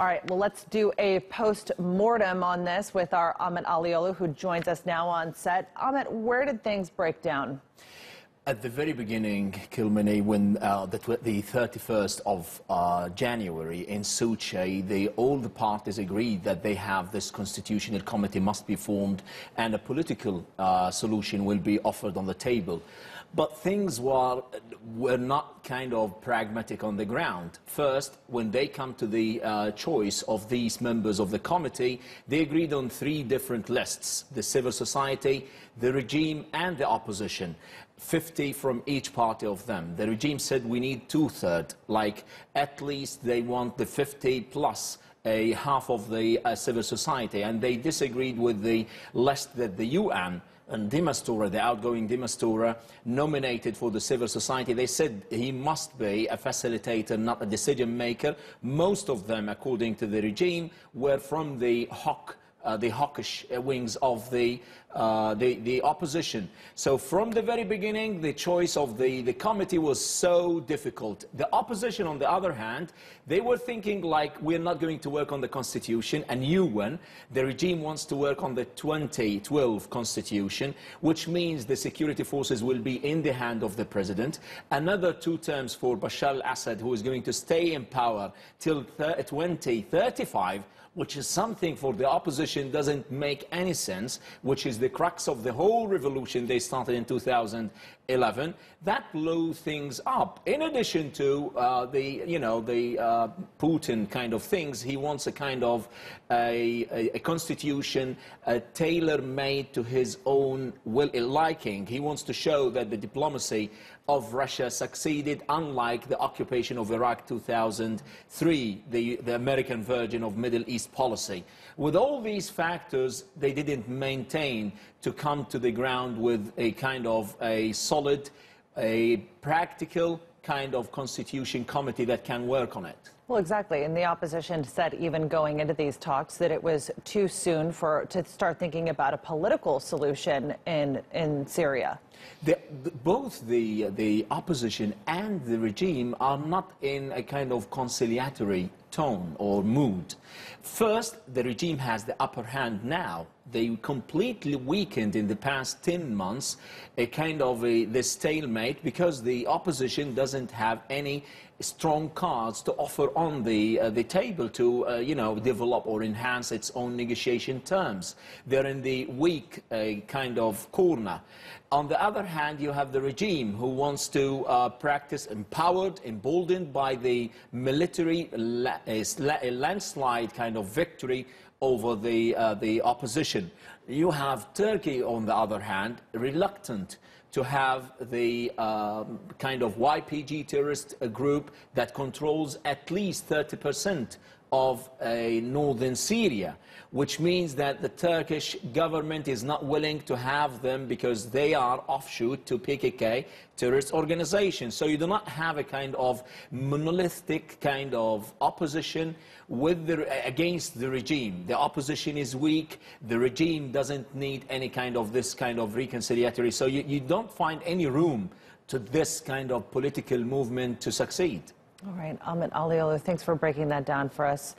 All right, well, let's do a post-mortem on this with our Ahmet Alioglu, who joins us now on set. Ahmet, where did things break down? At the very beginning, Kilmeny, when the 31st of January in Sochi, all the parties agreed that they have this constitutional committee must be formed and a political solution will be offered on the table. But things were not kind of pragmatic on the ground. First, when they come to the choice of these members of the committee, they agreed on 3 different lists: the civil society, the regime and the opposition. 50 from each party of them. The regime said we need 2/3, like at least they want the 50 plus a half of the civil society, and they disagreed with the list that the UN and de Mistura, the outgoing de Mistura, nominated for the civil society. They said he must be a facilitator, not a decision maker. Most of them, according to the regime, were from the hawkish wings of the opposition. So from the very beginning, the choice of the committee was so difficult. The opposition, on the other hand, they were thinking like, we're not going to work on the constitution, a new one. The regime wants to work on the 2012 constitution, which means the security forces will be in the hand of the president. Another 2 terms for Bashar al-Assad, who is going to stay in power till 2035, which is something for the opposition doesn't make any sense, which is the crux of the whole revolution they started in 2011. That blew things up. In addition to the Putin kind of things, he wants a kind of a constitution tailor-made to his own liking. He wants to show that the diplomacy of Russia succeeded, unlike the occupation of Iraq 2003, the American version of Middle East policy. With all these factors, they didn't maintain to come to the ground with a kind of a solid, a practical kind of constitution committee that can work on it. Well, exactly. And the opposition said, even going into these talks, that it was too soon to start thinking about a political solution in Syria. Both the opposition and the regime are not in a kind of conciliatory tone or mood. First, the regime has the upper hand now. They completely weakened in the past 10 months a kind of the stalemate, because the opposition doesn't have any strong cards to offer on the table to develop or enhance its own negotiation terms. They're in the weak kind of corner. On the other hand, you have the regime who wants to practice, empowered, emboldened by the military landslide kind of victory over the opposition. You have Turkey, on the other hand, reluctant to have the kind of YPG terrorist group that controls at least 30% of northern Syria, which means that the Turkish government is not willing to have them because they are offshoot to PKK terrorist organizations. So you do not have a kind of monolithic kind of opposition against the regime. The opposition is weak. The regime doesn't need any kind of this kind of reconciliatory. So you don't find any room to this kind of political movement to succeed. All right, Ahmet Alioglu, thanks for breaking that down for us.